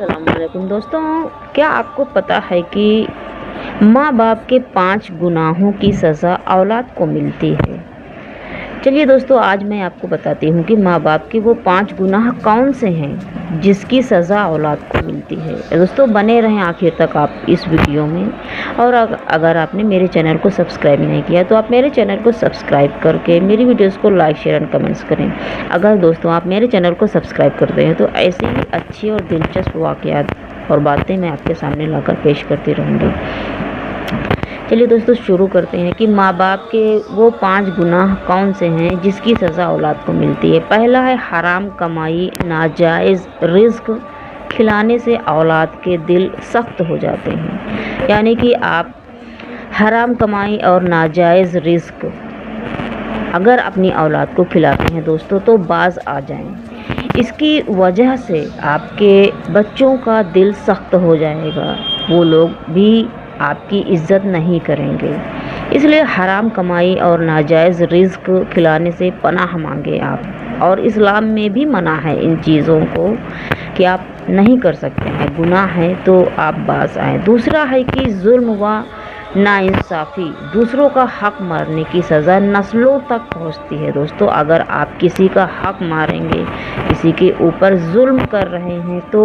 अस्सलामुअलैकुम दोस्तों, क्या आपको पता है कि माँ बाप के 5 गुनाहों की सज़ा औलाद को मिलती है। चलिए दोस्तों, आज मैं आपको बताती हूँ कि माँ बाप के वो 5 गुनाह कौन से हैं जिसकी सज़ा औलाद को मिलती है। दोस्तों, बने रहें आखिर तक आप इस वीडियो में। और अगर आपने मेरे चैनल को सब्सक्राइब नहीं किया तो आप मेरे चैनल को सब्सक्राइब करके मेरी वीडियोस को लाइक शेयर एंड कमेंट्स करें। अगर दोस्तों आप मेरे चैनल को सब्सक्राइब करते हैं तो ऐसे ही अच्छी और दिलचस्प वाक़यात और बातें मैं आपके सामने लाकर पेश करती रहूँगी। चलिए दोस्तों, शुरू करते हैं कि माँ बाप के वो 5 गुनाह कौन से हैं जिसकी सज़ा औलाद को मिलती है। पहला है हराम कमाई, नाजायज़ रिज़्क खिलाने से औलाद के दिल सख्त हो जाते हैं। यानी कि आप हराम कमाई और नाजायज़ रिज़्क अगर अपनी औलाद को खिलाते हैं दोस्तों तो बाज आ जाएं। इसकी वजह से आपके बच्चों का दिल सख्त हो जाएगा, वो लोग भी आपकी इज़्ज़त नहीं करेंगे। इसलिए हराम कमाई और नाजायज़ रिज़्क खिलाने से पनाह मांगे आप। और इस्लाम में भी मना है इन चीज़ों को कि आप नहीं कर सकते हैं, गुनाह है तो आप बाज आएँ। दूसरा है कि जुल्म व नाइंसाफ़ी, दूसरों का हक़ मारने की सज़ा नस्लों तक पहुंचती है। दोस्तों, अगर आप किसी का हक़ मारेंगे, किसी के ऊपर जुल्म कर रहे हैं तो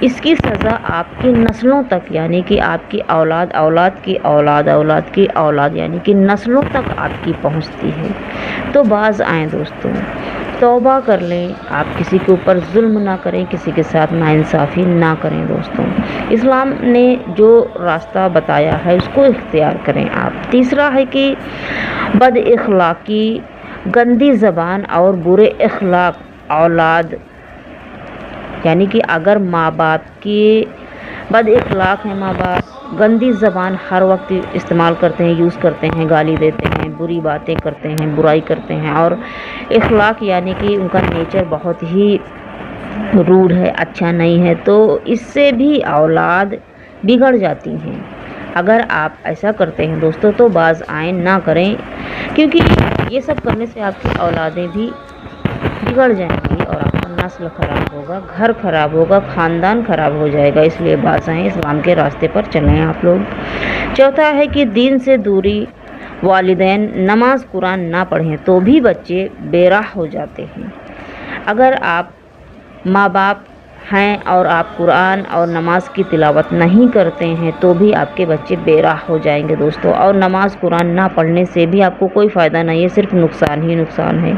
इसकी सज़ा आपकी नस्लों तक, यानी कि आपकी औलाद औलाद की औलाद औलाद की औलाद, यानी कि नस्लों तक आपकी पहुंचती है। तो बाज आएँ दोस्तों, तौबा कर लें, आप किसी के ऊपर जुल्म ना करें, किसी के साथ नाइंसाफ़ी ना करें। दोस्तों, इस्लाम ने जो रास्ता बताया है उसको इख्तियार करें आप। तीसरा है कि बद इखलाकी, गंदी ज़बान और बुरे इखलाक औलाद, यानी कि अगर माँ बाप की बद इखलाक है, माँ बाप गंदी ज़बान हर वक्त इस्तेमाल करते हैं, यूज़ करते हैं, गाली देते हैं, बुरी बातें करते हैं, बुराई करते हैं, और इखलाक यानी कि उनका नेचर बहुत ही रूड है, अच्छा नहीं है, तो इससे भी औलाद बिगड़ जाती हैं। अगर आप ऐसा करते हैं दोस्तों तो बाज आएँ, ना करें, क्योंकि ये सब करने से आपकी औलादें भी बिगड़ जाएंगी और आपका नस्ल ख़राब होगा, घर ख़राब होगा, ख़ानदान ख़राब हो जाएगा। इसलिए बाज आएँ, इस्लाम के रास्ते पर चलें आप लोग। चौथा है कि दीन से दूरी, वालिदैन नमाज कुरान ना पढ़ें तो भी बच्चे बेराह हो जाते हैं। अगर आप माँ बाप हैं और आप कुरान और नमाज की तिलावत नहीं करते हैं तो भी आपके बच्चे बेराह हो जाएंगे दोस्तों। और नमाज कुरान ना पढ़ने से भी आपको कोई फ़ायदा नहीं है, सिर्फ नुकसान ही नुकसान है।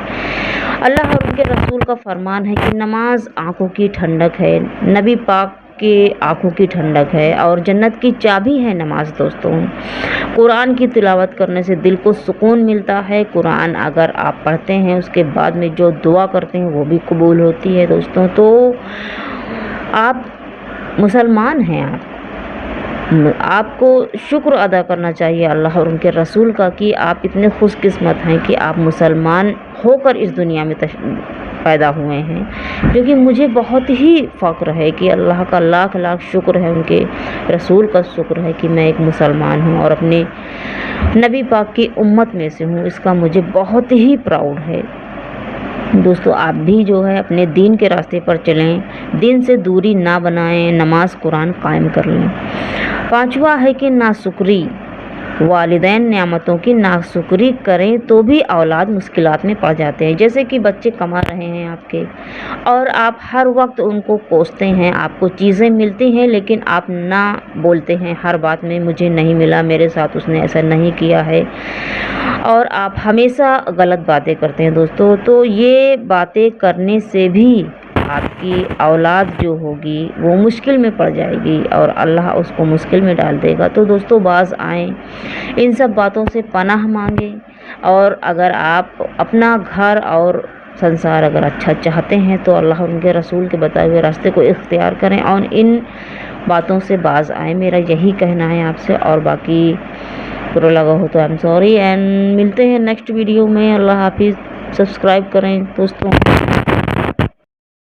अल्लाह और उनके रसूल का फरमान है कि नमाज आँखों की ठंडक है, नबी पाक के आँखों की ठंडक है और जन्नत की चाबी है नमाज। दोस्तों, कुरान की तिलावत करने से दिल को सुकून मिलता है। कुरान अगर आप पढ़ते हैं उसके बाद में जो दुआ करते हैं वो भी कबूल होती है। दोस्तों, तो आप मुसलमान हैं, आपको शुक्र अदा करना चाहिए अल्लाह और उनके रसूल का कि आप इतने खुशकिस्मत हैं कि आप मुसलमान होकर इस दुनिया में पैदा हुए हैं। क्योंकि मुझे बहुत ही फ़ख्र है कि अल्लाह का लाख लाख शुक्र है, उनके रसूल का शुक्र है कि मैं एक मुसलमान हूँ और अपने नबी पाक की उम्मत में से हूँ। इसका मुझे बहुत ही प्राउड है। दोस्तों, आप भी जो है अपने दीन के रास्ते पर चलें, दीन से दूरी ना बनाएं, नमाज कुरान कायम कर लें। पांचवा है कि नाशुक्री, वालिदैन नेमतों की नाशुक्री करें तो भी औलाद मुश्किलात में पड़ जाते हैं। जैसे कि बच्चे कमा रहे हैं आपके और आप हर वक्त उनको कोसते हैं, आपको चीज़ें मिलती हैं लेकिन आप ना बोलते हैं हर बात में, मुझे नहीं मिला, मेरे साथ उसने ऐसा नहीं किया है, और आप हमेशा गलत बातें करते हैं दोस्तों। तो ये बातें करने से भी आपकी औलाद जो होगी वो मुश्किल में पड़ जाएगी और अल्लाह उसको मुश्किल में डाल देगा। तो दोस्तों, बाज आएँ, इन सब बातों से पनाह मांगें। और अगर आप अपना घर और संसार अगर अच्छा चाहते हैं तो अल्लाह और उनके रसूल के बताए हुए रास्ते को इख्तियार करें और इन बातों से बाज आएँ। मेरा यही कहना है आपसे, और बाकी बुरा लगा हो तो आई एम सॉरी। एंड मिलते हैं नेक्स्ट वीडियो में। अल्लाह हाफिज़। सब्सक्राइब करें दोस्तों।